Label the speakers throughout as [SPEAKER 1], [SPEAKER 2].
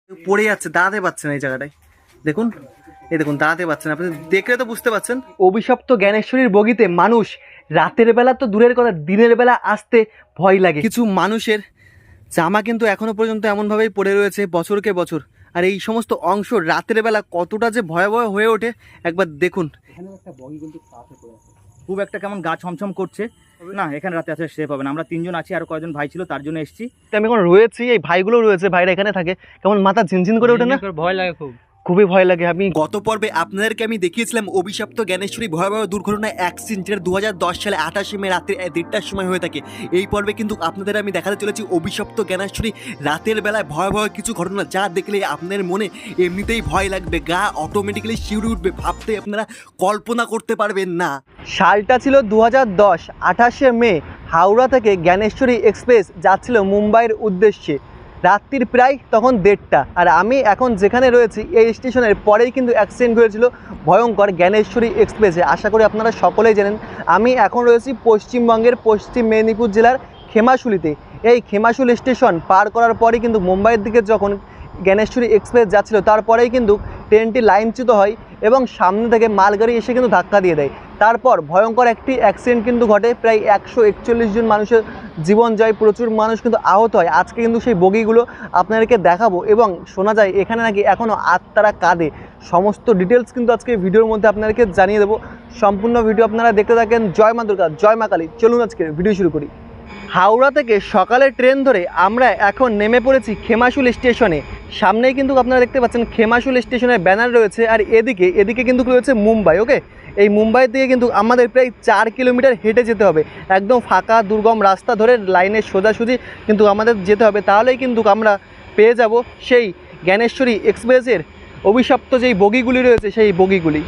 [SPEAKER 1] পড়ে যাচ্ছে, দাঁড়াতে পারছে না এই জায়গাটায়। দেখুন, এই দেখুন দাঁড়াতে পারছেন, আপনি দেখলে তো বুঝতে পারছেন। অভিশপ্ত জ্ঞানেশ্বরীর বগিতে মানুষ রাতের বেলা তো দূরের কথা, দিনের বেলা আসতে ভয় লাগে। কিছু মানুষের জামা কিন্তু এখনো পর্যন্ত এমনভাবেই পড়ে রয়েছে বছরকে বছর। আর এই সমস্ত অংশ রাতের বেলা কতটা যে ভয়াবহ হয়ে ওঠে একবার দেখুন।
[SPEAKER 2] এখানে একটা বগি কিন্তু পাশে পড়ে আছে, খুব একটা কেমন গা ছমছম করছে না। এখানে রাতে আসলে সেফ হবে না। আমরা তিনজন আছি, আর কয়েকজন ভাই ছিল, তার জন্য এসেছি।
[SPEAKER 1] আমি এখন রয়েছি, এই ভাইগুলো রয়েছে, ভাইরা এখানে থাকে, কেমন মাথা ঝিনঝিন করে ওঠে না,
[SPEAKER 2] ভয় লাগে,
[SPEAKER 1] খুবই ভয় লাগে। আমি গত পর্বে আপনাদেরকে আমি দেখিয়েছিলাম অভিশপ্ত জ্ঞানেশ্বরী ভয়াবহ দুর্ঘটনা অ্যাক্সিডেন্ট, যেটা 2010 সালে 28 মে রাত্রে 1:30টার সময় হয়ে থাকে। এই পর্বে কিন্তু আপনাদের আমি দেখাতে চলেছি অভিশপ্ত জ্ঞানেশ্বরী রাতের বেলায় ভয়াবহ কিছু ঘটনা, যা দেখলে আপনাদের মনে এমনিতেই ভয় লাগবে, গা অটোমেটিক্যালি শিউরে উঠবে, ভাবতে আপনারা কল্পনা করতে পারবেন না। সালটা ছিল 2010, 28শে মে। হাওড়া থেকে জ্ঞানেশ্বরী এক্সপ্রেস যাচ্ছিল মুম্বাইয়ের উদ্দেশ্যে। রাত্রির প্রায় তখন 1:30, আর আমি এখন যেখানে রয়েছি এই স্টেশনের পরেই কিন্তু অ্যাক্সিডেন্ট হয়েছিল ভয়ঙ্কর জ্ঞানেশ্বরী এক্সপ্রেসে। আশা করি আপনারা সকলেই জানেন। আমি এখন রয়েছি পশ্চিমবঙ্গের পশ্চিম মেদিনীপুর জেলার খেমাশুলিতে। এই খেমাশুলি স্টেশন পার করার পরেই কিন্তু মুম্বাইয়ের দিকে যখন জ্ঞানেশ্বরী এক্সপ্রেস যাচ্ছিল, তারপরেই কিন্তু ট্রেনটি লাইনচ্যুত হয় এবং সামনে থেকে মালগাড়ি এসে কিন্তু ধাক্কা দিয়ে দেয়। তারপর ভয়ঙ্কর একটি অ্যাক্সিডেন্ট কিন্তু ঘটে, প্রায় 141 জন মানুষের জীবন যায়, প্রচুর মানুষ কিন্তু আহত হয়। আজকে কিন্তু সেই বগিগুলো আপনাদেরকে দেখাবো, এবং শোনা যায় এখানে নাকি এখনও আত্মারা কাঁদে। সমস্ত ডিটেলস কিন্তু আজকে ভিডিওর মধ্যে আপনাদেরকে জানিয়ে দেবো। সম্পূর্ণ ভিডিও আপনারা দেখতে থাকেন। জয় মা দুর্গা, জয় মা কালী। চলুন আজকে ভিডিও শুরু করি। হাওড়া থেকে সকালের ট্রেন ধরে আমরা এখন নেমে পড়েছি খেমাশুলি স্টেশনে। সামনেই কিন্তু আপনারা দেখতে পাচ্ছেন খেমাশুলি স্টেশনের ব্যানার রয়েছে, আর এদিকে কিন্তু রয়েছে মুম্বাই। ওকে, এই মুম্বাই থেকে কিন্তু আমাদের প্রায় 4 কিলোমিটার হেঁটে যেতে হবে, একদম ফাঁকা দুর্গম রাস্তা ধরে লাইনের সোজাসুজি কিন্তু আমাদের যেতে হবে। তাহলেই কিন্তু আমরা পেয়ে যাব সেই জ্ঞানেশ্বরী এক্সপ্রেসের অভিশপ্ত যেই বগিগুলি রয়েছে সেই বগিগুলি।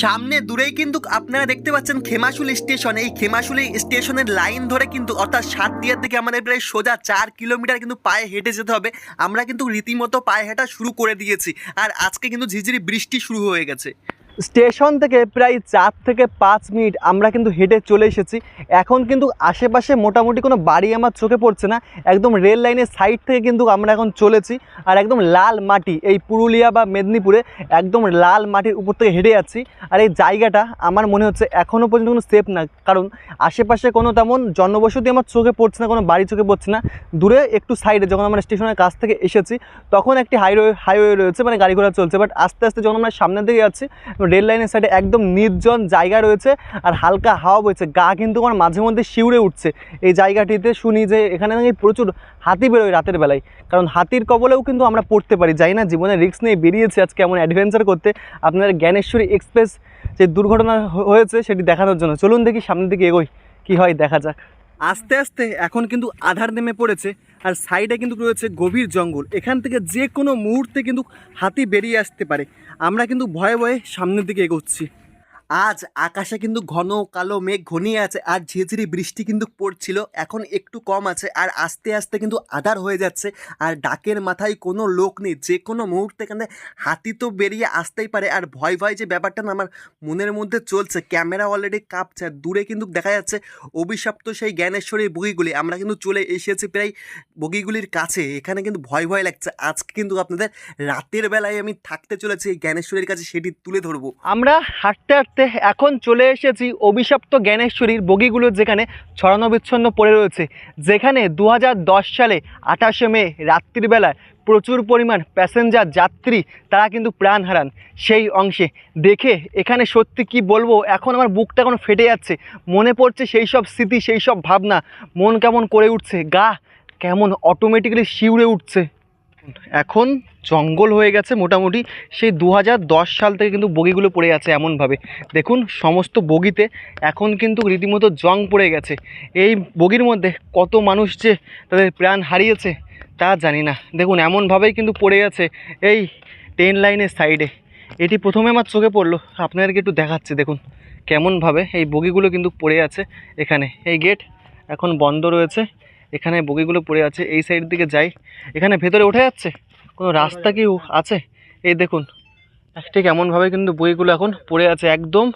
[SPEAKER 1] সামনে দূরেই কিন্তু আপনারা দেখতে পাচ্ছেন খেমাশুলি স্টেশন। এই খেমাশুলি স্টেশনের লাইন ধরে কিন্তু অর্থাৎ সাতদিয়ার দিকে আমাদের প্রায় সোজা 4 কিলোমিটার কিন্তু পায়ে হেঁটে যেতে হবে। আমরা কিন্তু রীতিমতো পায়ে হাঁটা শুরু করে দিয়েছি, আর আজকে কিন্তু ঝিরঝিরি বৃষ্টি শুরু হয়ে গেছে। স্টেশন থেকে প্রায় 4 থেকে 5 মিনিট আমরা কিন্তু হেঁটে চলে এসেছি। এখন কিন্তু আশেপাশে মোটামুটি কোনো বাড়ি আমার চোখে পড়ছে না, একদম রেল লাইনের সাইড থেকে কিন্তু আমরা এখন চলেছি। আর একদম লাল মাটি, এই পুরুলিয়া বা মেদিনীপুরে একদম লাল মাটির উপর থেকে হেঁটে যাচ্ছি। আর এই জায়গাটা আমার মনে হচ্ছে এখনও পর্যন্ত কোনো সেফ না, কারণ আশেপাশে কোনো তেমন জনবসতি আমার চোখে পড়ছে না, কোনো বাড়ি চোখে পড়ছে না। দূরে একটু সাইডে যখন আমরা স্টেশনের কাছ থেকে এসেছি তখন একটি হাইওয়ে রয়েছে, মানে গাড়ি ঘোড়া চলছে। বাট আস্তে আস্তে যখন আমরা সামনের দিকে যাচ্ছি, রেল লাইনের সাইডে একদম নির্জন জায়গা রয়েছে, আর হালকা হাওয়া বইছে, গা কিন্তু আমার মাঝে মধ্যে শিউরে উঠছে। এই জায়গাটিতে শুনি যে এখানে নাকি প্রচুর হাতি বেরোয় রাতের বেলায়, কারণ হাতির কবলেও কিন্তু আমরা পড়তে পারি। যাই না, জীবনে রিস্ক নিয়ে বেরিয়েছে আজকে এমন অ্যাডভেঞ্চার করতে, আপনাদের জ্ঞানেশ্বরী এক্সপ্রেস যে দুর্ঘটনা হয়েছে সেটি দেখানোর জন্য। চলুন দেখি সামনের দিকে এগোই, কী হয় দেখা যাক। আস্তে আস্তে এখন কিন্তু আধার নেমে পড়েছে, আর সাইডে কিন্তু রয়েছে গভীর জঙ্গল। এখান থেকে যে কোনো মুহূর্তে কিন্তু হাতি বেরিয়ে আসতে পারে। আমরা কিন্তু ভয়ে ভয়ে সামনের দিকে এগোচ্ছি। আজ আকাশে কিন্তু ঘন কালো মেঘ ঘনিয়ে আছে, আর ঝিরঝিরি বৃষ্টি কিন্তু পড়ছিল, এখন একটু কম আছে, আর আস্তে আস্তে কিন্তু আধার হয়ে যাচ্ছে। আর ডাকের মাথায় কোনো লোক নেই, যে কোনো মুহূর্তে এখানে হাতি তো বেরিয়ে আসতেই পারে। আর ভয় ভয় যে ব্যাপারটা না আমার মনের মধ্যে চলছে, ক্যামেরা অলরেডি কাঁপছে, আর দূরে কিন্তু দেখা যাচ্ছে অভিশপ্ত সেই জ্ঞানেশ্বরীর বগিগুলি। আমরা কিন্তু চলে এসেছি প্রায় বগিগুলির কাছে। এখানে কিন্তু ভয় ভয় লাগছে। আজকে কিন্তু আপনাদের রাতের বেলায় আমি থাকতে চলেছি এই জ্ঞানেশ্বরীর কাছে, সেটি তুলে ধরবো। আমরা হাঁটতে হাঁটতে এখন চলে এসেছি অভিশপ্ত জ্ঞানেশ্বরীর বগিগুলো যেখানে ছড়ানো বিচ্ছন্ন পড়ে রয়েছে, যেখানে 2010 সালে 28শে মে রাত্রিবেলায় প্রচুর পরিমাণ প্যাসেঞ্জার যাত্রী তারা কিন্তু প্রাণ হারান। সেই অংশে দেখে এখানে সত্যি কি বলবো, এখন আমার বুকটা এখন ফেটে যাচ্ছে। মনে পড়ছে সেই সব স্মৃতি, সেই সব ভাবনা, মন কেমন করে উঠছে, গা কেমন অটোমেটিক্যালি শিউরে উঠছে। এখন জঙ্গল হয়ে গেছে মোটামুটি, সেই 2010 সাল থেকে কিন্তু বগিগুলো পড়ে আছে এমনভাবে। দেখুন সমস্ত বগিতে এখন কিন্তু রীতিমতো জং পড়ে গেছে। এই বগির মধ্যে কত মানুষ যে তাদের প্রাণ হারিয়েছে তা জানি না। দেখুন এমনভাবেই কিন্তু পড়ে আছে এই ট্রেন লাইনের সাইডে। এটি প্রথমে আমার চোখে পড়লো, আপনাদেরকে একটু দেখাচ্ছে। দেখুন কেমনভাবে এই বগিগুলো কিন্তু পড়ে আছে এখানে। এই গেট এখন বন্ধ রয়েছে, এখানে বগিগুলো পড়ে আছে। এই সাইড দিকে যাই, এখানে ভেতরে উঠে যাচ্ছে, কোনো রাস্তা কি আছে? এই দেখুন ঠিক এমনভাবে কিন্তু বগিগুলো এখন পড়ে আছে, একদম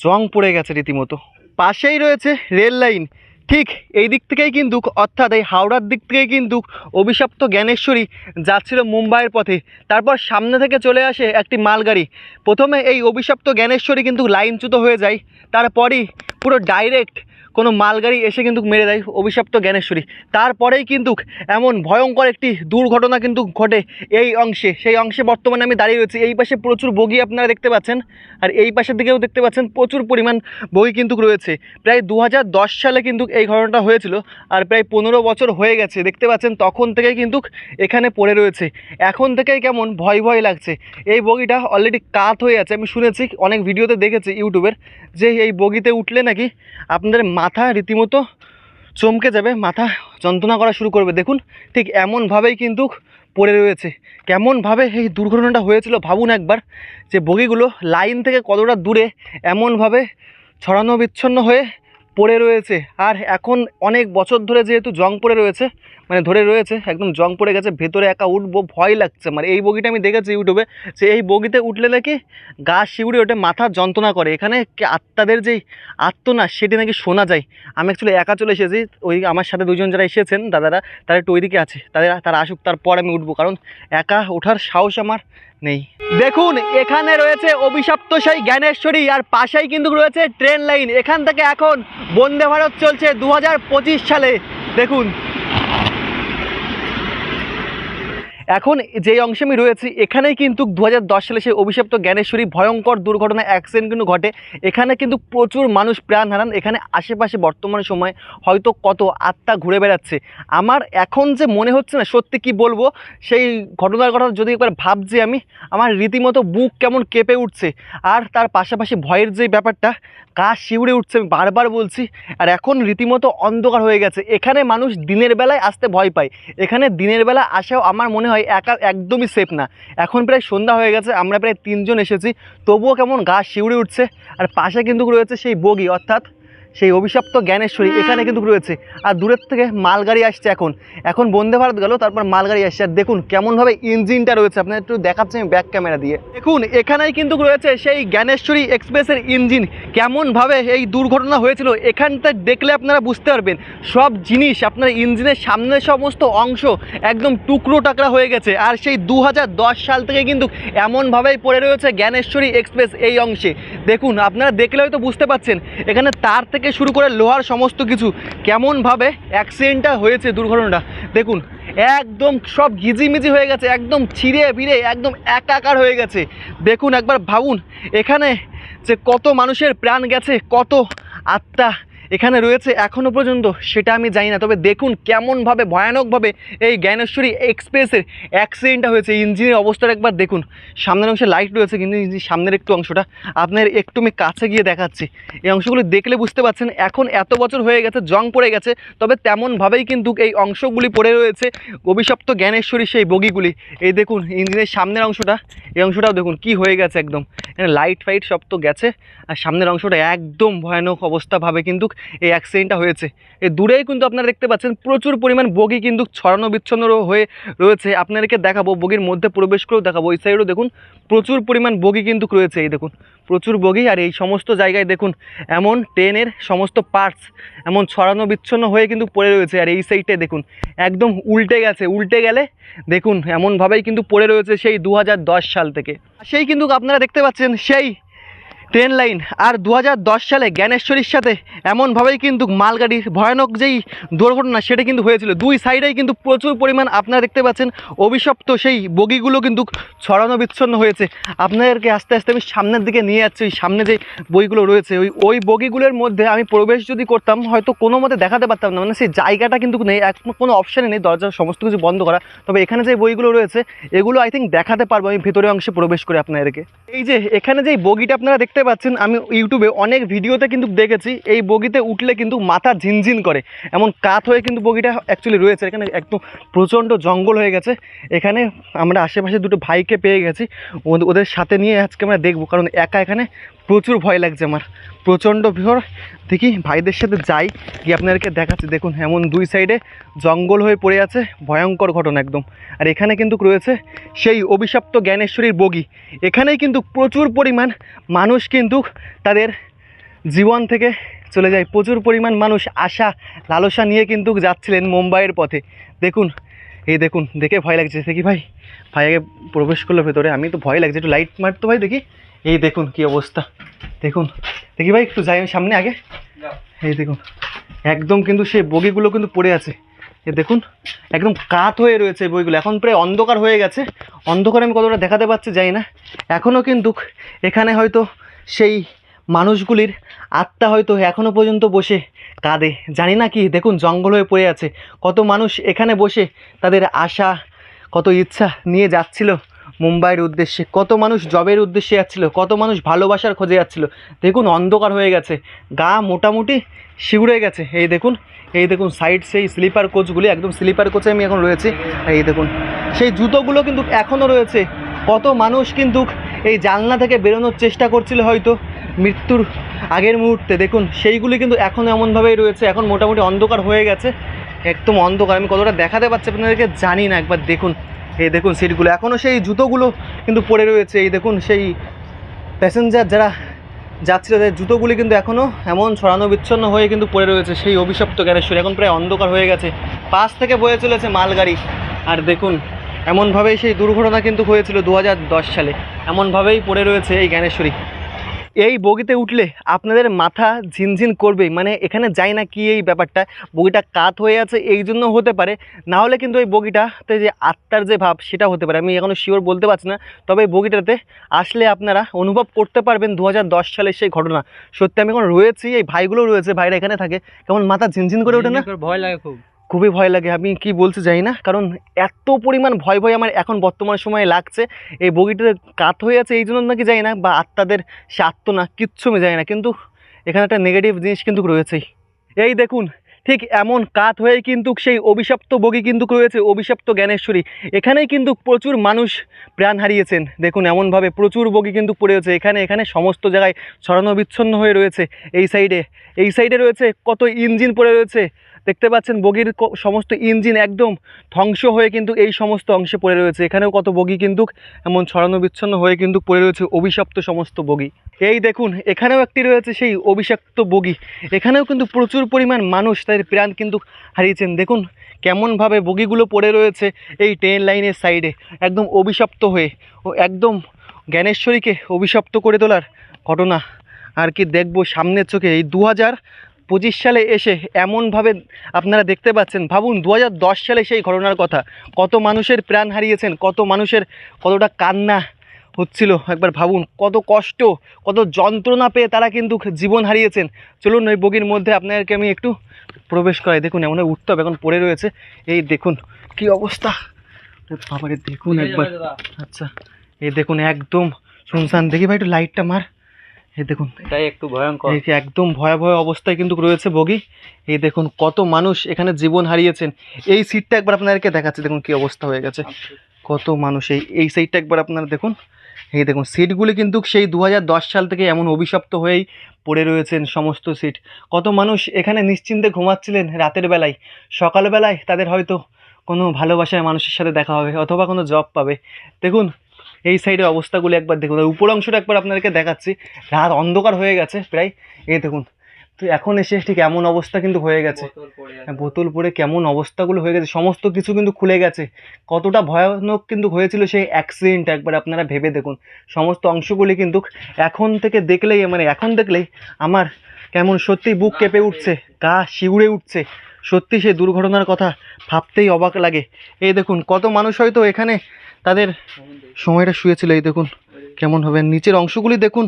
[SPEAKER 1] জং পড়ে গেছে রীতিমতো। পাশেই রয়েছে রেল লাইন, ঠিক এই দিক থেকেই কিন্তু অর্থাৎ এই হাওড়ার দিক থেকে কিন্তু অভিশপ্ত জ্ঞানেশ্বরী যাচ্ছিল মুম্বাইয়ের পথে। তারপর সামনে থেকে চলে আসে একটি মালগাড়ি। প্রথমে এই অভিশপ্ত জ্ঞানেশ্বরী কিন্তু লাইনচ্যুত হয়ে যায়, তারপরেই পুরো ডাইরেক্ট কোনো মালগাড়ি এসে কিন্তু মেরে দেয় অভিশপ্ত জ্ঞানেশ্বরী। তারপরেই কিন্তু এমন ভয়ঙ্কর একটি দুর্ঘটনা কিন্তু ঘটে এই অংশে। সেই অংশে বর্তমানে আমি দাঁড়িয়ে রয়েছি। এই পাশে প্রচুর বগি আপনারা দেখতে পাচ্ছেন, আর এই পাশের দিকেও দেখতে পাচ্ছেন প্রচুর পরিমাণ বগি কিন্তু রয়েছে। প্রায় 2010 সালে কিন্তু এই ঘটনাটা হয়েছিল, আর প্রায় 15 বছর হয়ে গেছে। দেখতে পাচ্ছেন তখন থেকেই কিন্তু এখানে পড়ে রয়েছে। এখন থেকেই কেমন ভয় ভয় লাগছে। এই বগিটা অলরেডি কাত হয়ে আছে। আমি শুনেছি, অনেক ভিডিওতে দেখেছি ইউটিউবের, যে এই বগিতে উঠলে নাকি আপনাদের মাথা রীতিমতো চমকে যাবে, মাথা যন্ত্রণা করা শুরু করবে। দেখুন ঠিক এমনভাবেই কিন্তু পড়ে রয়েছে। কেমনভাবে এই দুর্ঘটনাটা হয়েছিল ভাবুন একবার, যে বগিগুলো লাইন থেকে কতটা দূরে এমনভাবে ছড়ানো বিচ্ছন্ন হয়ে পড়ে রয়েছে। আর এখন অনেক বছর ধরে যেহেতু জং পড়ে রয়েছে, মানে ধরে রয়েছে, একদম জং পড়ে গেছে, ভেতরে একা উঠবো ভয় লাগছে। মানে এই বগিটা আমি দেখেছি ইউটিউবে, যে এই বগিতে উঠলে নাকি গা শিউরে ওঠে, মাথা যন্ত্রণা করে। এখানে আত্মাদের যেই আত্মনা সেটি নাকি শোনা যায়। আমি অ্যাকচুয়ালি একা চলে এসেছি, ওই আমার সাথে দুজন যারা এসেছেন দাদারা, তারা একটু ওইদিকে আছে, তারা আসুক, তারপর আমি উঠবো, কারণ একা ওঠার সাহস আমার নেই। দেখুন এখানে রয়েছে অভিশপ্ত সেই জ্ঞানেশ্বরী, আর পাশেই কিন্তু রয়েছে ট্রেন লাইন। এখান থেকে এখন বন্দে ভারত চলছে 2025 সালে। দেখুন এখন যেই অংশে আমি রয়েছি এখানেই কিন্তু 2010 সালে সেই অভিশপ্ত জ্ঞানেশ্বরী ভয়ঙ্কর দুর্ঘটনা, অ্যাক্সিডেন্ট কিন্তু ঘটে। এখানে কিন্তু প্রচুর মানুষ প্রাণ হারান। এখানে আশেপাশে বর্তমান সময় হয়তো কত আত্মা ঘুরে বেড়াচ্ছে। আমার এখন যে মনে হচ্ছে না, সত্যি কি বলবো, সেই ঘটনার কথা যদি একবার ভাবছি আমি, আমার রীতিমতো বুক কেমন কেঁপে উঠছে। আর তার পাশাপাশি ভয়ের যে ব্যাপারটা, গা শিউরে উঠছে, আমি বারবার বলছি। আর এখন রীতিমতো অন্ধকার হয়ে গেছে। এখানে মানুষ দিনের বেলায় আসতে ভয় পায়। এখানে দিনের বেলা আসাও আমার মনে হয় একা একদমই সেফ না। এখন প্রায় সন্ধ্যা হয়ে গেছে, আমরা প্রায় 3 জন এসেছি, তবুও কেমন গা শিউরে উঠছে। আর পাশে কিন্তু রয়েছে সেই বগি, অর্থাৎ সেই অভিশপ্ত জ্ঞানেশ্বরী এখানে কিন্তু রয়েছে। আর দূরের থেকে মালগাড়ি আসছে। এখন বন্দে ভারত গেল, তারপর মালগাড়ি আসছে। আর দেখুন কেমনভাবে ইঞ্জিনটা রয়েছে, আপনার একটু দেখাচ্ছি আমি ব্যাক ক্যামেরা দিয়ে। দেখুন এখানেই কিন্তু রয়েছে সেই জ্ঞানেশ্বরী এক্সপ্রেসের ইঞ্জিন। কেমনভাবে এই দুর্ঘটনা হয়েছিল এখানটা দেখলে আপনারা বুঝতে পারবেন। সব জিনিস আপনার ইঞ্জিনের সামনের সমস্ত অংশ একদম টুকরো টাকরা হয়ে গেছে। আর সেই 2010 সাল থেকে কিন্তু এমনভাবেই পড়ে রয়েছে জ্ঞানেশ্বরী এক্সপ্রেস এই অংশে। দেখুন আপনারা দেখলে হয়তো বুঝতে পারছেন, এখানে তার থেকে শুরু করে লোহার সমস্ত কিছু, কেমনভাবে অ্যাক্সিডেন্টটা হয়েছে, দুর্ঘটনাটা দেখুন একদম সব ঘিজিমিজি হয়ে গেছে, একদম ছিঁড়ে ভিড়ে একদম একাকার হয়ে গেছে। দেখুন একবার ভাবুন, এখানে যে কত মানুষের প্রাণ গেছে, কত আত্মা এখানে রয়েছে এখনও পর্যন্ত সেটা আমি জানি না। তবে দেখুন কেমনভাবে ভয়ানকভাবে এই জ্ঞানেশ্বরী এক্সপ্রেসের অ্যাক্সিডেন্টটা হয়েছে। ইঞ্জিনের অবস্থাটা একবার দেখুন, সামনের অংশে লাইট রয়েছে, কিন্তু ইঞ্জিন সামনের একটু অংশটা আপনার একটু আমি কাছে গিয়ে দেখাচ্ছি। এই অংশগুলি দেখলে বুঝতে পারছেন এখন এত বছর হয়ে গেছে, জং পড়ে গেছে, তবে তেমনভাবেই কিন্তু এই অংশগুলি পড়ে রয়েছে অভিশপ্ত জ্ঞানেশ্বরী সেই বগিগুলি। এই দেখুন ইঞ্জিনের সামনের অংশটা, এই অংশটাও দেখুন কি হয়ে গেছে, একদম এখানে লাইট ফাইট সব তো গেছে। আর সামনের অংশটা একদম ভয়ানক অবস্থাভাবে কিন্তু এই অ্যাক্সিডেন্টটা হয়েছে। এই দূরেই কিন্তু আপনারা দেখতে পাচ্ছেন প্রচুর পরিমাণ বগি কিন্তু ছড়ানো বিচ্ছন্ন হয়ে রয়েছে। আপনাদেরকে দেখাবো, বগির মধ্যে প্রবেশ করেও দেখাবো। এই সাইডেও দেখুন প্রচুর পরিমাণ বগি কিন্তু রয়েছে। এই দেখুন প্রচুর বগি। আর এই সমস্ত জায়গায় দেখুন এমন ট্রেনের সমস্ত পার্টস এমন ছড়ানো বিচ্ছন্ন হয়ে কিন্তু পড়ে রয়েছে। আর এই সাইডে দেখুন একদম উল্টে গেছে, উল্টে গেলে দেখুন এমনভাবেই কিন্তু পড়ে রয়েছে সেই 2010 সাল থেকে। সেই কিন্তু আপনারা দেখতে পাচ্ছেন সেই ট্রেন লাইন। আর 2010 সালে জ্ঞানেশ্বরীর সাথে এমনভাবেই কিন্তু মালগাড়ির ভয়ানক যেই দুর্ঘটনা সেটা কিন্তু হয়েছিল। দুই সাইডেই কিন্তু প্রচুর পরিমাণ আপনারা দেখতে পাচ্ছেন অভিশপ্ত সেই বগিগুলো কিন্তু ছড়ানো বিচ্ছন্ন হয়েছে। আপনাদেরকে আস্তে আস্তে আমি সামনের দিকে নিয়ে যাচ্ছি। ওই সামনে যে বইগুলো রয়েছে ওই বগিগুলোর মধ্যে আমি প্রবেশ যদি করতাম হয়তো কোনো মতে দেখাতে পারতাম না, মানে সেই জায়গাটা কিন্তু নেই, কোনো অপশানে নেই, দরজার সমস্ত কিছু বন্ধ করা। তবে এখানে যে বইগুলো রয়েছে এগুলো আই থিঙ্ক দেখাতে পারবো আমি ভেতরের অংশে প্রবেশ করে আপনাদেরকে। এই যে এখানে যেই বগিটা আপনারা দেখতে পাচ্ছেন, আমি ইউটিউবে অনেক ভিডিওতে কিন্তু দেখেছি এই বগিতে উঠলে কিন্তু মাথা ঝিনঝিন করে, এমন কাত হয়ে কিন্তু বগিটা অ্যাকচুয়ালি রয়েছে। এখানে একদম প্রচণ্ড জঙ্গল হয়ে গেছে। এখানে আমরা আশেপাশে দুটো ভাইকে পেয়ে গেছি, ওদের সাথে নিয়ে আজকে আমরা দেখবো, কারণ একা এখানে প্রচুর ভয় লাগছে আমার, প্রচণ্ড ভিড়। দেখি ভাইদের সাথে যাই, গিয়ে আপনাদেরকে দেখাচ্ছি। দেখুন এমন দুই সাইডে জঙ্গল হয়ে পড়ে আছে, ভয়ঙ্কর ঘটনা একদম। আর এখানে কিন্তু রয়েছে সেই অভিশপ্ত জ্ঞানেশ্বরীর বগি। এখানেই কিন্তু প্রচুর পরিমাণ মানুষ কিন্তু তাদের জীবন থেকে চলে যায়। প্রচুর পরিমাণ মানুষ আশা লালসা নিয়ে কিন্তু যাচ্ছিলেন মুম্বাইয়ের পথে। দেখুন, এই দেখুন, দেখে ভয় লাগছে। দেখি ভাই, ভাই আগে প্রবেশ করলো ভেতরে, আমি তো ভয় লাগছে, একটু লাইট মারতো ভাই দেখি। এই দেখুন কি অবস্থা, দেখুন, দেখি ভাই একটু যাই আমি সামনে আগে। এই দেখুন, একদম কিন্তু সেই বগিগুলো কিন্তু পড়ে আছে। এ দেখুন, একদম কাত হয়ে রয়েছে এই বইগুলো। এখন প্রায় অন্ধকার হয়ে গেছে, অন্ধকারে আমি কতটা দেখাতে পারছি যাই না। এখনও কিন্তু এখানে হয়তো সেই মানুষগুলির আত্মা হয়তো এখনও পর্যন্ত বসে কাঁদে, জানি না কি। দেখুন, জঙ্গল হয়ে পড়ে আছে। কত মানুষ এখানে বসে তাদের আশা, কত ইচ্ছা নিয়ে যাচ্ছিল মুম্বাইয়ের উদ্দেশ্যে। কত মানুষ জবের উদ্দেশ্যে যাচ্ছিল, কত মানুষ ভালোবাসার খোঁজে যাচ্ছিল। দেখুন, অন্ধকার হয়ে গেছে, গা মোটামুটি শিউরে গেছে। এই দেখুন, এই দেখুন সাইড সেই স্লিপার কোচগুলি, একদম স্লিপার কোচে আমি এখন রয়েছি। এই দেখুন, সেই জুতোগুলো কিন্তু এখনও রয়েছে। কত মানুষ কিন্তু এই জানলা থেকে বেরোনোর চেষ্টা করছিল হয়তো মৃত্যুর আগের মুহূর্তে। দেখুন, সেইগুলি কিন্তু এখনও এমনভাবেই রয়েছে। এখন মোটামুটি অন্ধকার হয়ে গেছে, একদম অন্ধকার। আমি কতটা দেখাতে পারছি আপনাদেরকে জানি না, একবার দেখুন। এই দেখুন সিটগুলো, এখনও সেই জুতোগুলো কিন্তু পড়ে রয়েছে। এই দেখুন, সেই প্যাসেঞ্জার যারা যাচ্ছিল তাদের জুতোগুলি কিন্তু এখনও এমন ছড়ানো বিচ্ছন্ন হয়ে কিন্তু পড়ে রয়েছে সেই অভিশপ্ত জ্ঞানেশ্বরী। এখন প্রায় অন্ধকার হয়ে গেছে, পাশ থেকে বয়ে চলেছে মালগাড়ি। আর দেখুন, এমনভাবেই সেই দুর্ঘটনা কিন্তু হয়েছিল 2010 সালে, এমনভাবেই পড়ে রয়েছে এই জ্ঞানেশ্বরী। এই বগিতে উঠলে আপনাদের মাথা ঝিনঝিন করবে, মানে এখানে যাই না কি এই ব্যাপারটা, বগিটা কাত হয়ে আছে এই জন্য হতে পারে, না হলে কিন্তু এই বগিটাতে যে আত্মার যে ভাব সেটা হতে পারে। আমি এখনও শিওর বলতে পারছি না, তবে এই বগিটাতে আসলে আপনারা অনুভব করতে পারবেন 2010 সালের সেই ঘটনা। সত্যি আমি এখন রয়েছি, এই ভাইগুলো রয়েছে, ভাইরা এখানে থাকে, কেমন মাথা ঝিনঝিন করে ওঠে না,
[SPEAKER 2] ভয় লাগে খুব,
[SPEAKER 1] খুবই ভয় লাগে। আমি কি বলতে চাই না, কারণ এত পরিমাণ ভয় ভয় আমার এখন বর্তমান সময়ে লাগছে। এই বগিটাতে কাত হয়ে আছে এই জন্য নাকি যাই না, বা আত্মাদের সে আত্মনা কিচ্ছু আমি জানি না, কিন্তু এখানে একটা নেগেটিভ জিনিস কিন্তু রয়েছেই। এই দেখুন, ঠিক এমন কাত হয়ে কিন্তু সেই অভিশপ্ত বগি কিন্তু রয়েছে, অভিশপ্ত জ্ঞানেশ্বরী। এখানেই কিন্তু প্রচুর মানুষ প্রাণ হারিয়েছেন। দেখুন, এমনভাবে প্রচুর বগি কিন্তু পড়েছে এখানে, এখানে সমস্ত জায়গায় ছড়ানো বিচ্ছন্ন হয়ে রয়েছে। এই সাইডে রয়েছে কত ইঞ্জিন পড়ে রয়েছে, দেখতে পাচ্ছেন বগির সমস্ত ইঞ্জিন একদম ধ্বংস হয়ে কিন্তু এই সমস্ত অংশে পড়ে রয়েছে। এখানেও কত বগি কিন্তু এমন ছড়ানো বিচ্ছন্ন হয়ে কিন্তু পড়ে রয়েছে, অভিশপ্ত সমস্ত বগি। এই দেখুন, এখানেও একটি রয়েছে সেই অভিশপ্ত বগি, এখানেও কিন্তু প্রচুর পরিমাণ মানুষ তাদের প্রাণ কিন্তু হারিয়েছেন। দেখুন কেমনভাবে বগিগুলো পড়ে রয়েছে এই ট্রেন লাইনের সাইডে, একদম অভিশপ্ত হয়ে, ও একদম জ্ঞানেশ্বরীকে অভিশপ্ত করে তোলার ঘটনা। আর কি দেখবো সামনের চোখে, এই 2025 সালে এসে এমনভাবে আপনারা দেখতে পাচ্ছেন। ভাবুন 2010 সালে সেই ঘটনার কথা, কত মানুষের প্রাণ হারিয়েছেন, কত মানুষের কতটা কান্না হচ্ছিল, একবার ভাবুন কত কষ্ট, কত যন্ত্রণা পেয়ে তারা কিন্তু জীবন হারিয়েছেন। চলুন ওই বগির মধ্যে আপনাদেরকে আমি একটু প্রবেশ করাই। দেখুন এমন উঠতে হবে, এখন পড়ে রয়েছে। এই দেখুন কি অবস্থা, বাবারে দেখুন একবার। আচ্ছা, এই দেখুন একদম শুনশান। দেখি ভাই একটু লাইটটা মার। এই দেখুন,
[SPEAKER 2] এটাই একটু ভয়ঙ্কর,
[SPEAKER 1] একদম ভয়াবহ অবস্থায় কিন্তু রয়েছে বগি। এই দেখুন কত মানুষ এখানে জীবন হারিয়েছেন। এই সিটটা একবার আপনাদেরকে দেখাচ্ছি, দেখুন কি অবস্থা হয়ে গেছে, কত মানুষ। এই সাইডটা একবার আপনারা দেখুন। এই দেখুন সিটগুলি কিন্তু সেই 2010 সাল থেকে এমন অভিশপ্ত হয়েই পড়ে রয়েছেন সমস্ত সিট। কত মানুষ এখানে নিশ্চিন্তে ঘুমাচ্ছিলেন রাতের বেলায়, সকালবেলায় তাদের হয়তো কোনো ভালোবাসার মানুষের সাথে দেখা হবে, অথবা কোনো জব পাবে। দেখুন এই সাইডের অবস্থাগুলো একবার দেখুন, উপর অংশটা একবার আপনাদেরকে দেখাচ্ছি। রাত অন্ধকার হয়ে গেছে প্রায়, এই দেখুন। তো এখন এসে ঠিক এমন অবস্থা কিন্তু হয়ে গেছে, বোতল পড়ে কেমন অবস্থাগুলো হয়ে গেছে, সমস্ত কিছু কিন্তু খুলে গেছে। কতটা ভয়ানক কিন্তু হয়েছিল সেই অ্যাক্সিডেন্টটা, একবার আপনারা ভেবে দেখুন। সমস্ত অংশগুলি কিন্তু এখন থেকে দেখলেই, মানে এখন দেখলেই আমার কেমন সত্যি বুক কেঁপে উঠছে, গা শিউরে উঠছে। সত্যি সেই দুর্ঘটনার কথা ভাবতেই অবাক লাগে। এই দেখুন কত মানুষ হয়তো এখানে তাদের সময়টা শুয়েছিল। এই দেখুন কেমন হবে, নিচের অংশগুলি দেখুন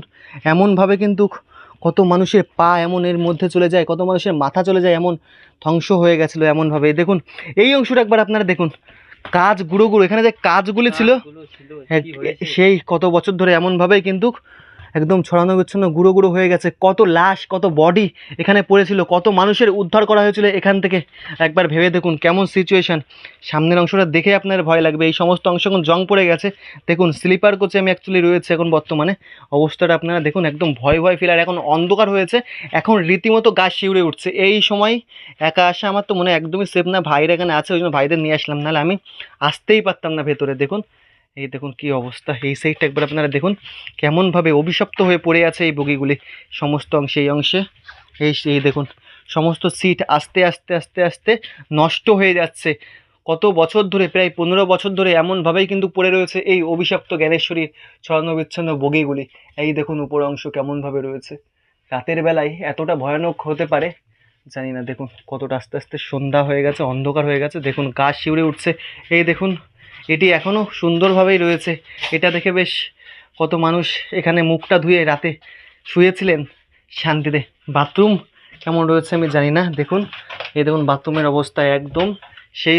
[SPEAKER 1] এমনভাবে কিন্তু কত মানুষের পা এমন এর মধ্যে চলে যায়, কত মানুষের মাথা চলে যায়, এমন ধ্বংস হয়ে গেছিলো এমনভাবে। দেখুন এই অংশটা একবার আপনারা দেখুন, কাজ গুঁড়ো গুঁড়ো, এখানে যে কাজগুলি ছিল সেই কত বছর ধরে এমনভাবেই কিন্তু একদম ছড়ানো বিচ্ছন্ন গুঁড়ো গুঁড়ো হয়ে গেছে। কত লাশ, কত বডি এখানে পড়েছিল, কত মানুষের উদ্ধার করা হয়েছিল এখান থেকে। একবার ভেবে দেখুন কেমন সিচুয়েশান। সামনের অংশটা দেখে আপনার ভয় লাগবে, এই সমস্ত অংশ এখন জং পড়ে গেছে। দেখুন স্লিপার কোচে আমি অ্যাকচুয়ালি রয়েছে এখন বর্তমানে, অবস্থাটা আপনারা দেখুন একদম ভয় ভয় ফিল। আর এখন অন্ধকার হয়েছে, এখন রীতিমতো গা শিউরে উঠছে। এই সময় একা আসা আমার তো মনে একদমই সেফ না, ভাইরা এখানে আছে ওই জন্য ভাইদের নিয়ে আসলাম, নাহলে আমি আসতেই পারতাম না ভেতরে। দেখুন এই দেখুন কি অবস্থা, এই সাইডটা একবার আপনারা দেখুন কেমনভাবে অভিশপ্ত হয়ে পড়ে আছে এই বগিগুলি সমস্ত অংশে। এই অংশে এই দেখুন সমস্ত সিট আস্তে আস্তে আস্তে আস্তে নষ্ট হয়ে যাচ্ছে। কত বছর ধরে, প্রায় 15 বছর ধরে এমনভাবেই কিন্তু পড়ে রয়েছে এই অভিশপ্ত জ্ঞানেশ্বরীর ছন্ন বিচ্ছন্ন বগিগুলি। এই দেখুন উপর অংশ কেমনভাবে রয়েছে। রাতের বেলায় এতটা ভয়ানক হতে পারে জানি না। দেখুন কতটা আস্তে আস্তে সন্ধ্যা হয়ে গেছে, অন্ধকার হয়ে গেছে। দেখুন গা শিউরে উঠছে। এই দেখুন এটি এখনও সুন্দরভাবেই রয়েছে। এটা দেখে বেশ কত মানুষ এখানে মুখটা ধুয়ে রাতে শুয়েছিলেন শান্তিতে। বাথরুম কেমন রয়েছে আমি জানি না। দেখুন এই দেখুন বাথরুমের অবস্থা একদম সেই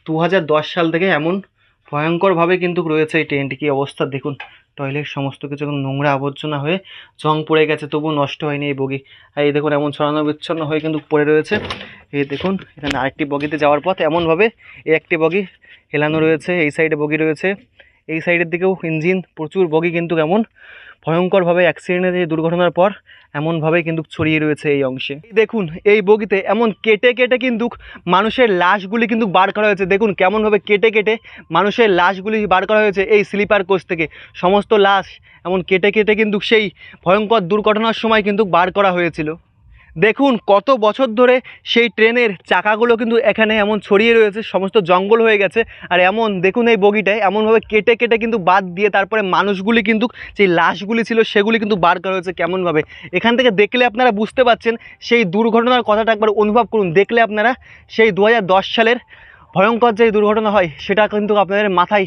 [SPEAKER 1] 2010 সাল থেকে এমন ভয়ঙ্করভাবে কিন্তু রয়েছে এই ট্রেনটি। কী অবস্থা দেখুন, টয়লেট সমস্ত কিছু এখন নোংরা আবর্জনা হয়ে জং পড়ে গেছে, তবু নষ্ট হয়নি এই বগি। আর এই দেখুন এমন ছড়ানো বিচ্ছন্ন হয়ে কিন্তু পড়ে রয়েছে। এই দেখুন এখানে আরেকটি বগিতে যাওয়ার পথ এমনভাবে এই একটি বগি হেলানো রয়েছে, এই সাইডে বগি রয়েছে, এই সাইডের দিকেও ইঞ্জিন, প্রচুর বগি কিন্তু কেমন ভয়ঙ্করভাবে অ্যাক্সিডেন্টে দুর্ঘটনার পর এমনভাবেই কিন্তু ছড়িয়ে রয়েছে এই অংশে। দেখুন এই বগিতে এমন কেটে কেটে কিন্তু মানুষের লাশগুলি কিন্তু বার করা হয়েছে। দেখুন কেমনভাবে কেটে কেটে মানুষের লাশগুলি বার করা হয়েছে এই স্লিপার কোচ থেকে। সমস্ত লাশ এমন কেটে কেটে কিন্তু সেই ভয়ঙ্কর দুর্ঘটনার সময় কিন্তু বার করা হয়েছিল। দেখুন কত বছর ধরে সেই ট্রেনের চাকাগুলো কিন্তু এখানে এমন ছড়িয়ে রয়েছে, সমস্ত জঙ্গল হয়ে গেছে। আর এমন দেখুন এই বগিটায় এমনভাবে কেটে কেটে কিন্তু বাদ দিয়ে তারপরে মানুষগুলি কিন্তু সেই লাশগুলি ছিল সেগুলি কিন্তু বার করা হয়েছে কেমনভাবে। এখান থেকে দেখলে আপনারা বুঝতে পারছেন সেই দুর্ঘটনার কথাটা একবার অনুভব করুন। দেখলে আপনারা সেই 2010 সালের ভয়ঙ্কর যে দুর্ঘটনা হয় সেটা কিন্তু আপনাদের মাথায়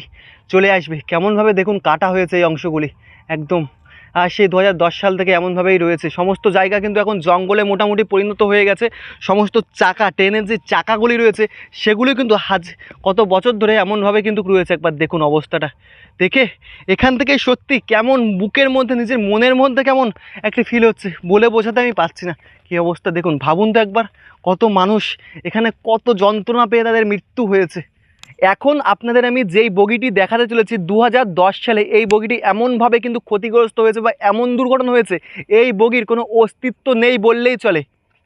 [SPEAKER 1] চলে আসবে। কেমনভাবে দেখুন কাটা হয়েছে এই অংশগুলি একদম। আর সেই 2010 সাল থেকে এমনভাবেই রয়েছে। সমস্ত জায়গা কিন্তু এখন জঙ্গলে মোটামুটি পরিণত হয়ে গেছে। সমস্ত চাকা, ট্রেনের যে চাকাগুলি রয়েছে সেগুলি কিন্তু কত বছর ধরে এমনভাবে কিন্তু রয়েছে। একবার দেখুন অবস্থাটা দেখে এখান থেকে সত্যি কেমন বুকের মধ্যে, নিজের মনের মধ্যে কেমন একটি ফিল হচ্ছে, বলে বোঝাতে আমি পারছি না কী অবস্থা। দেখুন ভাবুন তো একবার, কত মানুষ এখানে কত যন্ত্রণা পেয়ে তাদের মৃত্যু হয়েছে। এখন আপনাদের আমি যেই বগিটি দেখাতে চলেছি 2010 সালে এই বগিটি এমনভাবে কিন্তু ক্ষতিগ্রস্ত হয়েছে বা এমন দুর্ঘটনা হয়েছে এই বগির কোনো অস্তিত্ব নেই বললেই চলে।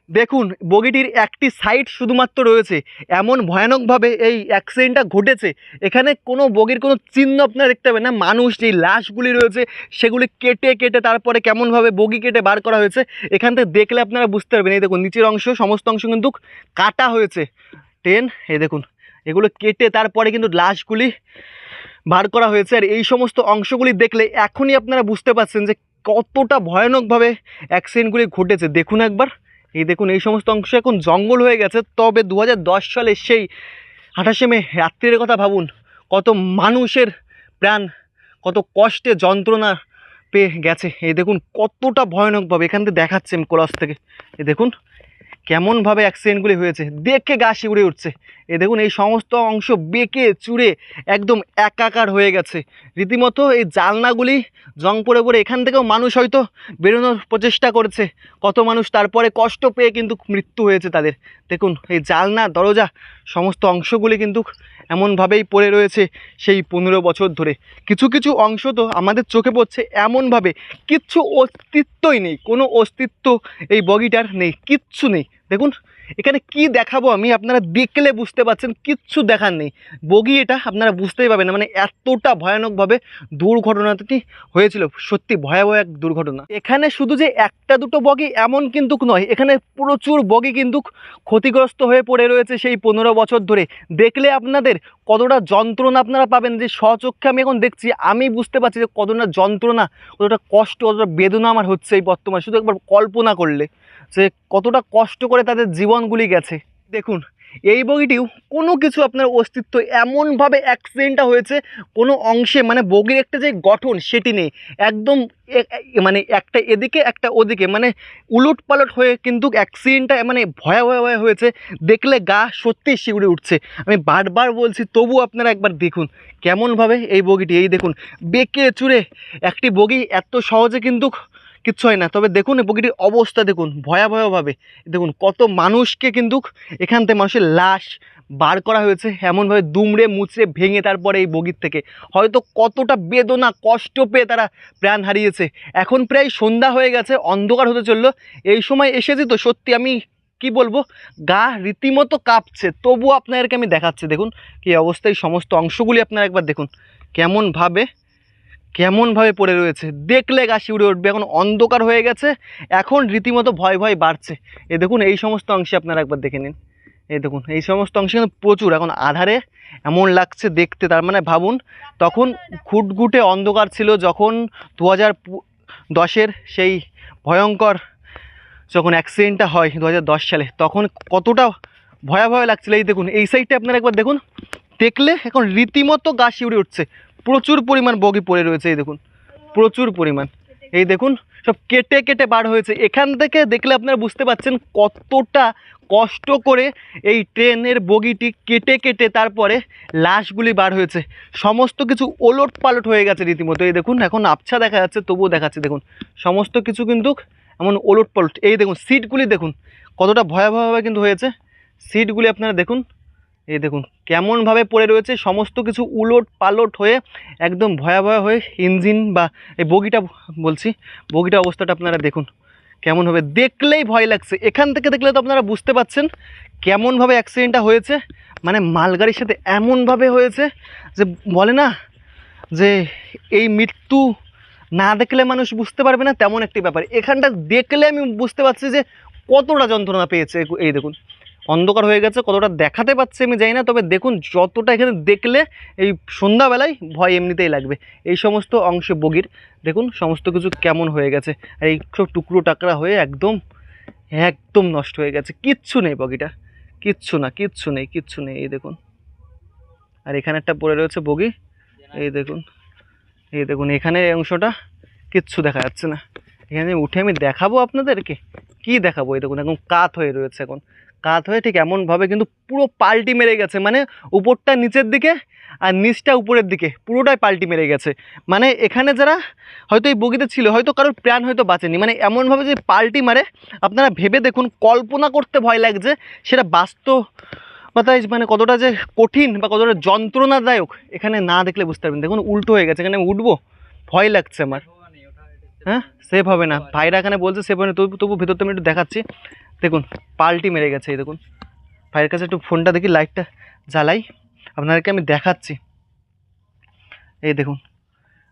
[SPEAKER 1] দেখুন বগিটির একটি সাইড শুধুমাত্র রয়েছে, এমন ভয়ানকভাবে এই অ্যাক্সিডেন্টটা ঘটেছে। এখানে কোনো বগির কোনো চিহ্ন আপনারা দেখতে পাবেন না। মানুষ যেই লাশগুলি রয়েছে সেগুলি কেটে কেটে তারপরে কেমনভাবে বগি কেটে বার করা হয়েছে এখান থেকে দেখলে আপনারা বুঝতে পারবেন। এই দেখুন নিচের অংশ, সমস্ত অংশ কিন্তু কাটা হয়েছে ট্রেন। এই দেখুন এগুলো কেটে তারপরে কিন্তু লাশগুলি বার করা হয়েছে। আর এই সমস্ত অংশগুলি দেখলে এখনই আপনারা বুঝতে পারছেন যে কতটা ভয়ানকভাবে অ্যাক্সিডেন্টগুলি ঘটেছে। দেখুন একবার, এই দেখুন এই সমস্ত অংশ এখন জঙ্গল হয়ে গেছে। তবে 2010 সালে সেই 28শে মে রাত্রির কথা ভাবুন, কত মানুষের প্রাণ কত কষ্টে যন্ত্রণা পেয়ে গেছে। এই দেখুন কতটা ভয়ানকভাবে এখান থেকে দেখাচ্ছে আমি ক্রস থেকে। এই দেখুন কেমনভাবে অ্যাক্সিডেন্টগুলি হয়েছে, দেখে গা শিউরে উঠছে। এ দেখুন এই সমস্ত অংশ বেঁকে চুরে একদম একাকার হয়ে গেছে রীতিমতো। এই জানলাগুলি জং পড়ে পড়ে এখান থেকেও মানুষ হয়তো বেরোনোর প্রচেষ্টা করেছে, কত মানুষ তারপরে কষ্ট পেয়ে কিন্তু মৃত্যু হয়েছে তাদের। দেখুন এই জানলা দরজা সমস্ত অংশগুলি কিন্তু এমনভাবেই পড়ে রয়েছে সেই 15 বছর ধরে। কিছু কিছু অংশ তো আমাদের চোখে পড়ছে এমনভাবে কিচ্ছু অস্তিত্বই নেই, কোনো অস্তিত্ব এই বগিটার নেই, কিচ্ছু নেই। দেখুন এখানে কি দেখাবো আমি, আপনারা দেখলে বুঝতে পারছেন কিচ্ছু দেখার নেই। বগি এটা আপনারা বুঝতেই পারবেন না, মানে এতটা ভয়ানকভাবে দুর্ঘটনাটি হয়েছিল। সত্যি ভয়াবহ এক দুর্ঘটনা। এখানে শুধু যে একটা দুটো বগি এমন কিন্তু নয়, এখানে প্রচুর বগি কিন্তু ক্ষতিগ্রস্ত হয়ে পড়ে রয়েছে সেই 15 বছর ধরে। দেখলে আপনাদের কতটা যন্ত্রণা আপনারা পাবেন, যে স্বচক্ষে আমি এখন দেখছি, আমি বুঝতে পারছি যে কতটা যন্ত্রণা, কতটা কষ্ট, কতটা বেদনা আমার হচ্ছে এই বর্তমানে শুধু একবার কল্পনা করলে, যে কতটা কষ্ট করে তাদের জীবনগুলি গেছে। দেখুন এই বগিটিও কোনো কিছু আপনার অস্তিত্ব, এমনভাবে অ্যাক্সিডেন্টটা হয়েছে কোনো অংশে, মানে বগির একটা যে গঠন সেটি নেই একদম, মানে একটা এদিকে একটা ওদিকে, মানে উলট পালট হয়ে কিন্তু অ্যাক্সিডেন্টটা মানে ভয়াবহ হয়েছে। দেখলে গা সত্যি শিউরে উঠছে, আমি বারবার বলছি, তবু আপনারা একবার দেখুন কেমনভাবে এই বগিটি। এই দেখুন বেঁকে চুরে একটি বগি এত সহজে কিন্তু কিচ্ছু হয় না। তবে দেখুন এই বগিটির অবস্থা দেখুন ভয়াবহভাবে। দেখুন কত মানুষকে কিন্তু এখান থেকে মানুষের লাশ বার করা হয়েছে এমনভাবে দুমড়ে মুচড়ে ভেঙে, তারপরে এই বগির থেকে হয়তো কতটা বেদনা কষ্ট পেয়ে তারা প্রাণ হারিয়েছে। এখন প্রায় সন্ধ্যা হয়ে গেছে, অন্ধকার হতে চললো, এই সময় এসেছি তো সত্যি আমি কি বলবো, গা রীতিমতো কাঁপছে। তবুও আপনাদেরকে আমি দেখাচ্ছি, দেখুন কী অবস্থায় সমস্ত অংশগুলি আপনারা একবার দেখুন কেমনভাবে কেমনভাবে পড়ে রয়েছে, দেখলে গা শিউরে উঠবে। এখন অন্ধকার হয়ে গেছে, এখন রীতিমতো ভয় ভয় বাড়ছে। এ দেখুন এই সমস্ত অংশে আপনারা একবার দেখে নিন, এই দেখুন এই সমস্ত অংশে কিন্তু প্রচুর এখন আধারে এমন লাগছে দেখতে। তার মানে ভাবুন তখন ঘুটঘুটে অন্ধকার ছিল, যখন 2010-এর সেই ভয়ঙ্কর যখন অ্যাক্সিডেন্টটা হয় 2010 সালে, তখন কতটা ভয়াবহ লাগছিল। এই দেখুন এই সাইডটা আপনারা একবার দেখুন, দেখলে এখন রীতিমতো গা শিউরে উঠছে। প্রচুর পরিমাণ বগি পড়ে রয়েছে, এই দেখুন প্রচুর পরিমাণ। এই দেখুন সব কেটে কেটে বার হয়েছে। এখান থেকে দেখলে আপনারা বুঝতে পারছেন কতটা কষ্ট করে এই ট্রেনের বগিটি কেটে কেটে তারপরে লাশগুলি বার হয়েছে। সমস্ত কিছু ওলট পালট হয়ে গেছে রীতিমতো। এই দেখুন এখন আবছা দেখা যাচ্ছে, তবুও দেখাচ্ছে দেখুন সমস্ত কিছু কিন্তু এমন ওলট পালট। এই দেখুন সিটগুলি দেখুন কতটা ভয়াবহভাবে কিন্তু হয়েছে। সিটগুলি আপনারা দেখুন, এই দেখুন কেমনভাবে পড়ে রয়েছে, সমস্ত কিছু উলট পালট হয়ে একদম ভয়াবহ হয়ে ইঞ্জিন বা এই বগিটা বলছি, বগিটা অবস্থাটা আপনারা দেখুন কেমনভাবে, দেখলেই ভয় লাগছে। এখান থেকে দেখলে তো আপনারা বুঝতে পাচ্ছেন কেমনভাবে অ্যাক্সিডেন্টটা হয়েছে। মানে মালগাড়ির সাথে এমনভাবে হয়েছে যে বলে না যে এই মৃত্যু না দেখলে মানুষ বুঝতে পারবে না, তেমন একটি ব্যাপার। এখানটা দেখলে আমি বুঝতে পারছি যে কতটা যন্ত্রণা পেয়েছে। এই দেখুন অন্ধকার হয়ে গেছে, কতটা দেখাতে পাচ্ছে আমি জানি না, তবে দেখুন যতটা এখানে দেখলে এই সন্ধ্যাবেলায় ভয় এমনিতেই লাগবে। এই সমস্ত অংশে বগির দেখুন সমস্ত কিছু কেমন হয়ে গেছে, আর এই সব টুকরো টাকরা হয়ে একদম একদম নষ্ট হয়ে গেছে। কিচ্ছু নেই বগিটা, কিচ্ছু না, কিচ্ছু নেই, কিচ্ছু নেই। এই দেখুন আর এখানে একটা পড়ে রয়েছে বগি, এই দেখুন, এই দেখুন এখানে এই অংশটা কিচ্ছু দেখা যাচ্ছে না। এখানে উঠে আমি দেখাবো আপনাদেরকে, কি দেখাবো। এই দেখুন এখন কাত হয়ে রয়েছে, এখন কাত হয়ে ঠিক এমনভাবে কিন্তু পুরো পাল্টি মেরে গেছে। মানে উপরটা নিচের দিকে আর নিচটা উপরের দিকে পুরোটাই পাল্টি মেরে গেছে। মানে এখানে যারা হয়তো এই বগিতে ছিল হয়তো কারোর প্রাণ হয়তো বাঁচেনি। মানে এমনভাবে যে পাল্টি মারে আপনারা ভেবে দেখুন, কল্পনা করতে ভয় লাগছে সেটা বাস্তবতায় মানে কতটা যে কঠিন বা কতটা যন্ত্রণাদায়ক এখানে না দেখলে বুঝতে পারবেন। দেখুন উল্টো হয়ে গেছে, এখানে আমি উঠবো ভয় লাগছে আমার। হ্যাঁ সেভ হবে না, ভাইরা এখানে বলছে সেভ হবে না, তবু ভেতরটা আমি একটু দেখাচ্ছি। দেখুন পাল্টি মেরে গেছে। এই দেখুন ভাইয়ের কাছে একটু ফোনটা দেখি, লাইটটা জ্বালাই, আপনাদেরকে আমি দেখাচ্ছি। এই দেখুন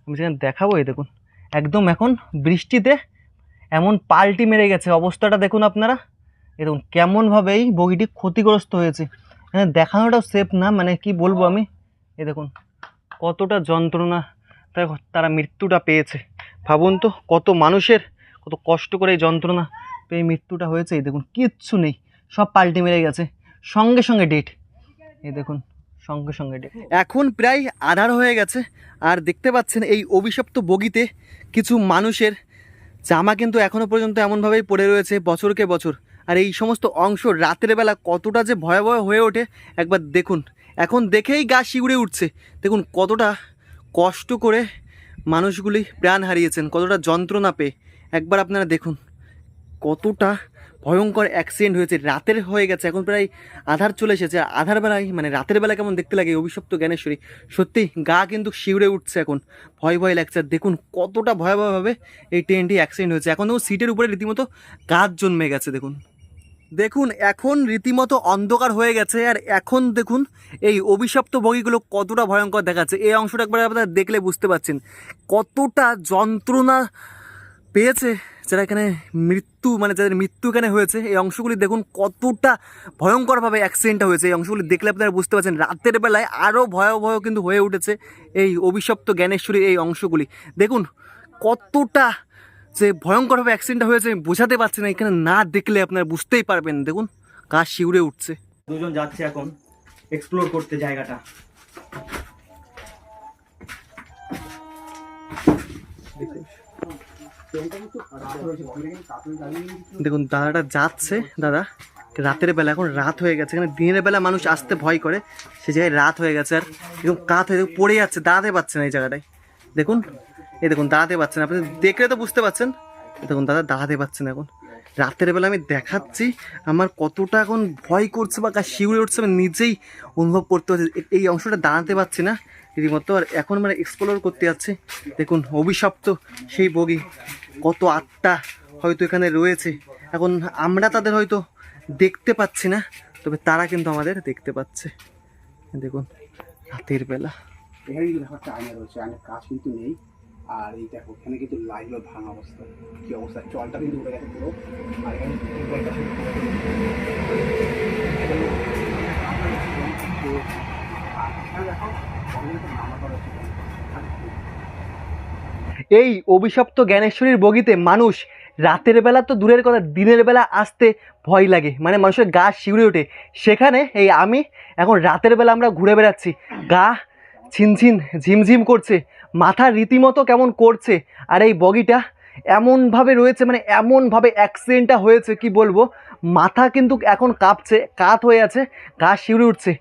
[SPEAKER 1] আমি যেখানে দেখাবো, এই দেখুন একদম এখন বৃষ্টিতে এমন পাল্টি মেরে গেছে অবস্থাটা দেখুন আপনারা। এই দেখুন কেমনভাবে এই বগিটি ক্ষতিগ্রস্ত হয়েছে, এখানে দেখানোটাও সেফ না, মানে কি বলবো আমি। এই দেখুন কতটা যন্ত্রণা তারা মৃত্যুটা পেয়েছে। ভাবুন তো কত মানুষের কত কষ্ট করে এই যন্ত্রণা পেয়ে মৃত্যুটা হয়েছে। এই দেখুন কিচ্ছু নেই, সব পাল্টে মেরে গেছে, সঙ্গে সঙ্গে ডেট। এই দেখুন সঙ্গে সঙ্গে ডেট। এখন প্রায় আধার হয়ে গেছে, আর দেখতে পাচ্ছেন এই অভিশপ্ত বগিতে কিছু মানুষের জামা কিন্তু এখনও পর্যন্ত এমনভাবেই পড়ে রয়েছে বছরকে বছর। আর এই সমস্ত অংশ রাতের বেলা কতটা যে ভয়াবহ হয়ে ওঠে একবার দেখুন, এখন দেখেই গা শিউরে উঠছে। দেখুন কতটা কষ্ট করে মানুষগুলি প্রাণ হারিয়েছেন, কতটা যন্ত্রণা পেয়ে। একবার আপনারা দেখুন কতটা ভয়ঙ্কর অ্যাক্সিডেন্ট হয়েছে, রাতের হয়ে গেছে, এখন প্রায় আধার চলে এসেছে। আধার বেলায় মানে রাতের বেলা কেমন দেখতে লাগে অভিশপ্ত জ্ঞানেশ্বরী, সত্যি গা কিন্তু শিউরে উঠছে, এখন ভয় ভয় লাগছে। আর দেখুন কতটা ভয়াবহভাবে এই ট্রেনটি অ্যাক্সিডেন্ট হয়েছে, এখন দেখুন সিটের উপরে রীতিমতো গাছ জন্মে গেছে। দেখুন দেখুন এখন রীতিমতো অন্ধকার হয়ে গেছে, আর এখন দেখুন এই অভিশপ্ত বগিগুলো কতটা ভয়ঙ্কর দেখাচ্ছে। এই অংশটা একবার আপনারা দেখলে বুঝতে পারছেন কতটা যন্ত্রণা পেয়েছে যারা এখানে মৃত্যু মানে যাদের মৃত্যু এখানে হয়েছে। এই অংশগুলি দেখুন কতটা ভয়ঙ্করভাবে অ্যাক্সিডেন্টটা হয়েছে, এই অংশগুলি দেখলে আপনারা বুঝতে পারছেন। রাতের বেলায় আরও ভয়াবহ কিন্তু হয়ে উঠেছে এই অভিশপ্ত জ্ঞানেশ্বরী এই অংশগুলি। দেখুন কতটা যে ভয়ঙ্করভাবে অ্যাক্সিডেন্টটা হয়েছে আমি বোঝাতে পারছি না, এখানে না দেখলে আপনারা বুঝতেই পারবেন। দেখুন গা শিউরে উঠছে।
[SPEAKER 2] দুজন যাচ্ছে এখন এক্সপ্লোর করতে জায়গাটা।
[SPEAKER 1] দেখুন দাদাটা যাচ্ছে, দাদা রাতের বেলা, এখন রাত হয়ে গেছে, এখানে দিনের বেলা মানুষ আসতে ভয় করে, সে জায়গায় রাত হয়ে গেছে আর এরকম কাত হয়ে পড়ে যাচ্ছে, দাঁড়াতে পারছে না এই জায়গাটায়। দেখুন এই দেখুন দাঁড়াতে পারছেন, আপনি দেখলে তো বুঝতে পারছেন। দেখুন দাদা দাঁড়াতে পারছেন, এখন রাতের বেলা আমি দেখাচ্ছি আমার কতটা এখন ভয় করছে বা গা শিউরে উঠছে, আমি নিজেই অনুভব করতে পারছি। এই অংশটা দাঁড়াতে পারছি না রীতিমতো, আর এখন মানে এক্সপ্লোর করতে যাচ্ছে। দেখুন অভিশপ্ত সেই বগি, কত আত্মা হয়তো এখানে রয়েছে, এখন আমরা তাদের হয়তো দেখতে পাচ্ছি না, তবে তারা কিন্তু আমাদের দেখতে পাচ্ছে। দেখুন রাতের বেলা
[SPEAKER 3] এখানে কিন্তু ব্যাপারটা আয়না রয়েছে, আয়নার কাজ কিন্তু নেই, আর এই দেখো এখানে কিন্তু লাইগুলো ভাঙা অবস্থা, কি অবস্থা, জলটা কিন্তু উঠে গেছে পুরো। আর এখানে টিউবওয়েলটা শুরু করে
[SPEAKER 1] এই অভিশপ্ত জ্ঞানেশ্বরীর বগিতে মানুষ রাতের বেলা তো দূরের কথা, দিনের বেলা আসতে ভয় লাগে, মানে মানুষের গা শিউরে ওঠে। সেখানে এই আমি এখন রাতের বেলা আমরা ঘুরে বেড়াচ্ছি, গা ছিনছিন ঝিমঝিম করছে, মাথা রীতিমতো কেমন করছে। আর এই বগিটা এমনভাবে রয়েছে, মানে এমনভাবে অ্যাক্সিডেন্টটা হয়েছে কি বলবো, মাথা কিন্তু এখন কাঁপছে, কাত হয়ে আছে, গা শিউরে উঠছে।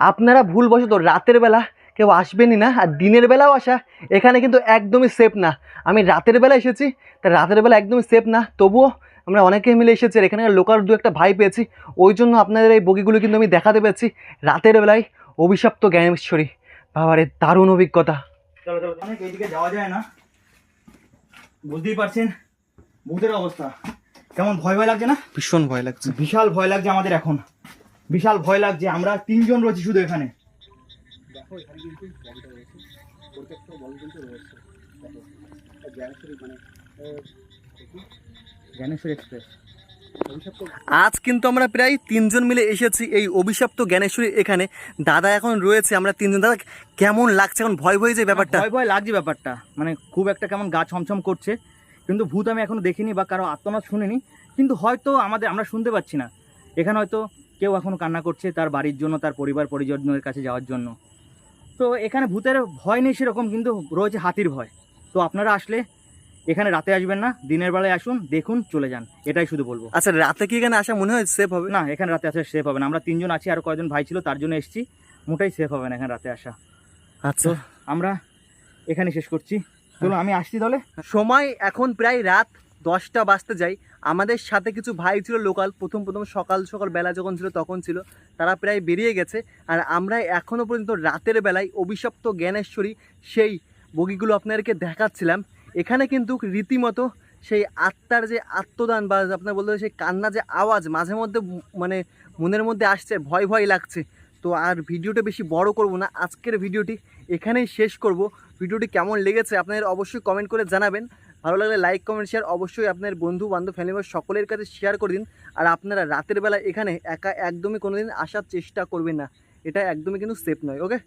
[SPEAKER 1] আপনারা ভুলবশত রাতের বেলা কেউ আসবেনই না, আর দিনের বেলাও আসা এখানে কিন্তু একদমই সেফ না। আমি রাতের বেলা এসেছি, তা রাতের বেলা একদমই সেফ না, তবুও আমরা অনেকে মিলে এসেছি। আর এখানে লোকাল দু একটা ভাই পেয়েছি, ওই জন্য আপনাদের এই বগিগুলো কিন্তু আমি দেখাতে পেরেছি রাতের বেলায়। অভিশপ্ত জ্ঞানেশ্বরী, বাবারে দারুণ অভিজ্ঞতা।
[SPEAKER 2] চলো চলো, অনেক এইদিকে যাওয়া যায় না, বুঝতেই পারছেন ভূতের অবস্থা কেমন। ভয় ভয় লাগছে না?
[SPEAKER 1] ভীষণ ভয় লাগছে।
[SPEAKER 2] বিশাল ভয় লাগছে আমাদের এখন, বিশাল ভয় লাগছে। আমরা 3 জন রয়েছি শুধু এখানে।
[SPEAKER 3] দেখো এখানে কিন্তু বলটা রয়েছে, প্রত্যেকটা বল কিন্তু রয়েছে। দেখো জ্ঞানেশ্বরী মানে
[SPEAKER 2] জ্ঞানেশ্বর এক্সপ্রেস।
[SPEAKER 1] আজ কিন্তু আমরা প্রায় 3 জন মিলে এসেছি এই অভিশপ্ত জ্ঞানেশ্বরী এখানে। দাদা এখন রয়েছে, আমরা 3 জন। দাদা কেমন লাগছে এখন? ভয় ভয় যে ব্যাপারটা,
[SPEAKER 2] ভয় ভয় লাগছে ব্যাপারটা, মানে খুব একটা কেমন গা ছমছম করছে। কিন্তু ভূত আমি এখনো দেখিনি বা কারো আত্মনাদ শুনিনি, কিন্তু হয়তো আমরা শুনতে পাচ্ছি না। এখানে হয়তো কেউ এখনো কান্না করছে তার বাড়ির জন্য, তার পরিবার পরিজনের কাছে যাওয়ার জন্য। তো এখানে ভূতের ভয় নেই সেরকম, কিন্তু রয়েছে হাতির ভয়। তো আপনারা আসলে এখানে রাতে আসবেন না, দিনের বেলায় আসুন, দেখুন, চলে যান, এটাই শুধু বলবো।
[SPEAKER 1] আচ্ছা রাতে কি এখানে আসা মনে হয় সেফ হবে?
[SPEAKER 2] না, এখানে রাতে আসা সেফ হবে না। আমরা 3 জন আছি, আর কয়েকজন ভাই ছিল তার জন্য এসেছি, মোটাই সেফ হবে না এখানে রাতে আসা।
[SPEAKER 1] আচ্ছা,
[SPEAKER 2] তো আমরা এখানে শেষ করছি, চলো আমি আসছি তাহলে।
[SPEAKER 1] সময় এখন প্রায় রাত 10টা বাজতে যাই। আমাদের সাথে কিছু ভাই ছিল লোকাল, প্রথম সকাল সকাল বেলা যখন ছিল তখন ছিল, তারা প্রায় বেরিয়ে গেছে। আর আমরা এখনও পর্যন্ত রাতের বেলায় অভিশপ্ত জ্ঞানেশ্বরী সেই বগিগুলো আপনাদেরকে দেখাচ্ছিলাম। এখানে কিন্তু রীতিমতো সেই আত্মার যে আত্মদান বা আপনার বলতে সেই কান্না যে আওয়াজ মাঝে মধ্যে মানে মনের মধ্যে আসছে, ভয় ভয় লাগছে। তো আর ভিডিওটা বেশি বড় করব না, আজকের ভিডিওটি এখানেই শেষ করব। ভিডিওটি কেমন লেগেছে আপনাদের অবশ্যই কমেন্ট করে জানাবেন। ভালো লাগলে লাইক কমেন্ট শেয়ার অবশ্যই আপনার বন্ধু বান্ধব ফ্যামিলি মেম্বার সকলের কাছে শেয়ার করে দিন। আর আপনারা রাতের বেলা এখানে একা একদমই কোনোদিন আসার চেষ্টা করবেন না, এটা একদমই কিন্তু সেফ নয়। ওকে।